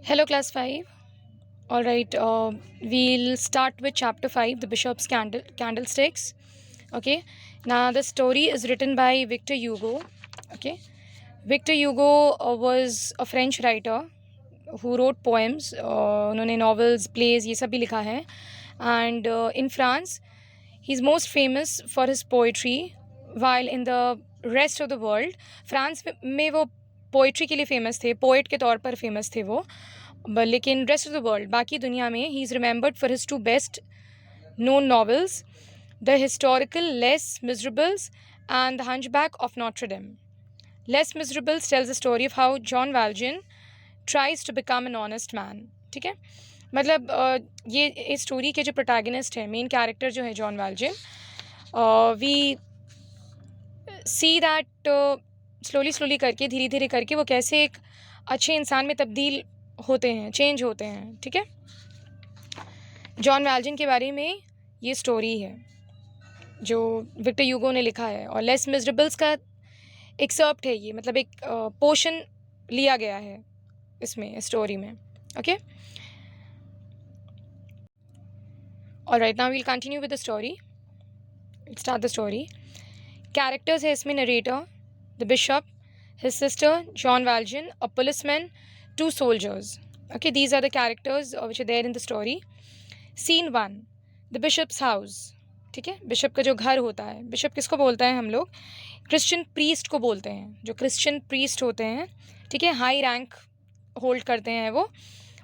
Hello, class 5. All right, we'll start with chapter 5, The Bishop's Candlesticks. Okay, now the story is written by Victor Hugo. Okay, Victor Hugo was a French writer who wrote poems. उन्होंने novels, plays ये सब भी लिखा है. And in France, he's most famous for his poetry, while in the rest of the world, France में वो poetry के लिए फ़ेमस थे, पोइट के तौर पर फेमस थे वो. लेकिन रेस्ट ऑफ द वर्ल्ड, बाकी दुनिया में, he is remembered for his two best known novels, The Historical Les Miserables and The Hunchback of Notre Dame. Les Miserables tells the story of how John Valjean tries to become an honest man. ठीक है, मतलब ये इस story के जो protagonist है, main character जो है John Valjean, we see that slowly करके, धीरे धीरे करके वो कैसे एक अच्छे इंसान में तब्दील होते हैं, चेंज होते हैं. ठीक है, जॉन वैल्जेन के बारे में ये स्टोरी है जो विक्टर ह्यूगो ने लिखा है. और लेस मिजरेबल्स का एक्सर्प्ट है ये, मतलब एक पोर्शन लिया गया है इसमें, स्टोरी में. Okay, alright, now we'll continue with the story. Start the story. Characters है इसमें: narrator, the bishop, his sister, John Valjean, a policeman, 2 soldiers. Okay, these are the characters which are there in the story. Scene 1, the bishop's house. ठीक है, bishop का जो घर होता है. Bishop किसको बोलते हैं हम लोग? क्रिश्चियन प्रीस्ट को बोलते हैं. जो क्रिश्चियन प्रीस्ट होते हैं, ठीक है, हाई रैंक होल्ड करते हैं वो,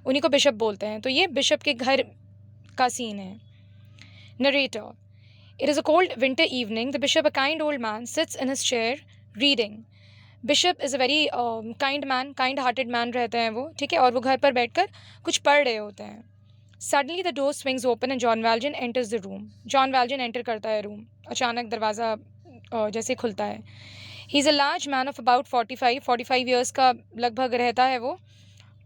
उन्हीं को बिशप बोलते हैं. तो ये बिशप के घर का सीन है. Narrator: It is a cold winter evening. The bishop, a kind old man, sits in his chair reading. Bishop is a very kind man, kind hearted man रहते हैं वो. ठीक है, और वो घर पर बैठकर कुछ पढ़ रहे होते हैं. Suddenly the door swings open and John Valjean enters the room. John Valjean enter करता है रूम. अचानक दरवाज़ा जैसे खुलता है. He is a large man of about 45 years का लगभग रहता है वो.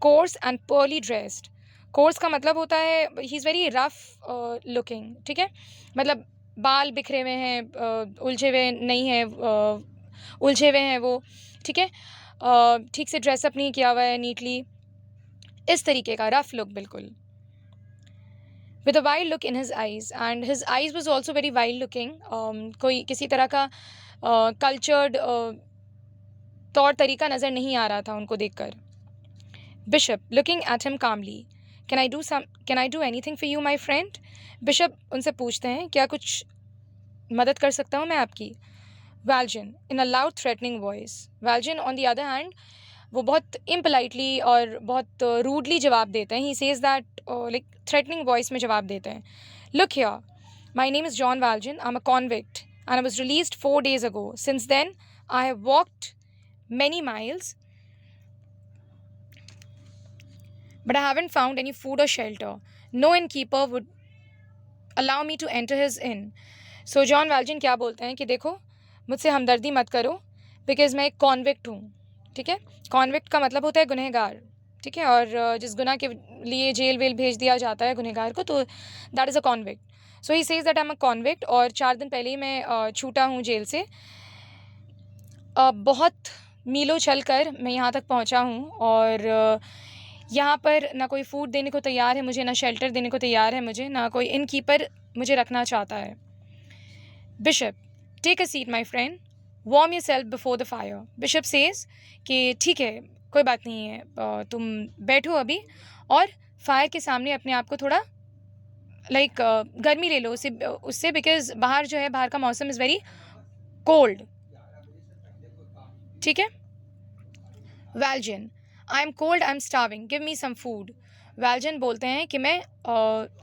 Coarse and poorly dressed. Coarse का मतलब होता है he is very rough looking. ठीक है, मतलब बाल बिखरे हुए हैं, उलझे हुए नहीं हैं, उलझे हुए हैं वो. ठीक है, ठीक से ड्रेसअप नहीं किया हुआ है नीटली, इस तरीके का रफ लुक बिल्कुल. With a wild look in his eyes, and his eyes was also very wild looking. कोई किसी तरह का कल्चर्ड तौर तरीका नज़र नहीं आ रहा था उनको देखकर. Bishop looking at him calmly: can I do anything for you my friend? Bishop उनसे पूछते हैं, क्या कुछ मदद कर सकता हूँ मैं आपकी? Valjean in a loud threatening voice. Valjean on the other hand, वो बहुत impolitely और बहुत rudely जवाब देते हैं. He says that like threatening voice में जवाब देते हैं. Look here, my name is John Valjean. I'm a convict and I was released 4 days ago. Since then, I have walked many miles, but I haven't found any food or shelter. No innkeeper would allow me to enter his inn. So John Valjean क्या बोलते हैं कि देखो, मुझसे हमदर्दी मत करो, because मैं एक कॉन्विक्ट हूँ. ठीक है, कॉन्विक्ट का मतलब होता है गुनहगार. ठीक है, और जिस गुनाह के लिए जेल वेल भेज दिया जाता है गुनहगार को, तो that is a convict. So he says that I am a convict, और 4 दिन पहले ही मैं छूटा हूँ जेल से. बहुत मीलों चल कर मैं यहाँ तक पहुँचा हूँ, और यहाँ पर ना कोई फूड देने को तैयार है मुझे, ना शेल्टर देने को तैयार है मुझे, ना कोई इनकीपर मुझे रखना चाहता है. Bishop: take a seat my friend, warm yourself before the fire. Bishop says कि ठीक है, कोई बात नहीं है, तुम बैठो अभी, और फायर के सामने अपने आप को थोड़ा लाइक गर्मी ले लो उससे, बिकॉज बाहर जो है, बाहर का मौसम इज़ वेरी कोल्ड. ठीक है. Valjean: I am cold, I am starving, give me some food. Valjean बोलते हैं कि मैं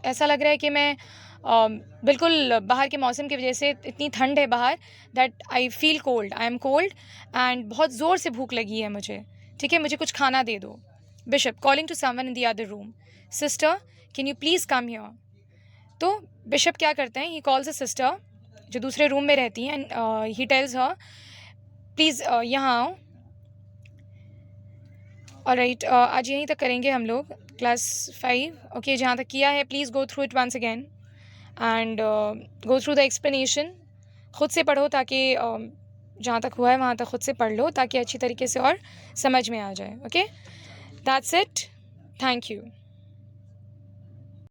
ऐसा लग रहा है कि मैं बिल्कुल बाहर के मौसम की वजह से, इतनी ठंड है बाहर, that I feel cold, I am cold, and बहुत ज़ोर से भूख लगी है मुझे. ठीक है, मुझे कुछ खाना दे दो. Bishop calling to someone in the other room: sister, can you please come here? तो बिशप क्या करते हैं, ही कॉल्स अ सिस्टर जो दूसरे रूम में रहती हैं, and he tells her, please यहाँ आओ. ऑलराइट, आज यहीं तक करेंगे हम लोग क्लास 5. ओके, जहाँ तक किया है, please go through it once again and go through the explanation. ख़ुद से पढ़ो, ताकि जहाँ तक हुआ है वहाँ तक ख़ुद से पढ़ लो, ताकि अच्छी तरीके से और समझ में आ जाए. Okay, that's it. Thank you.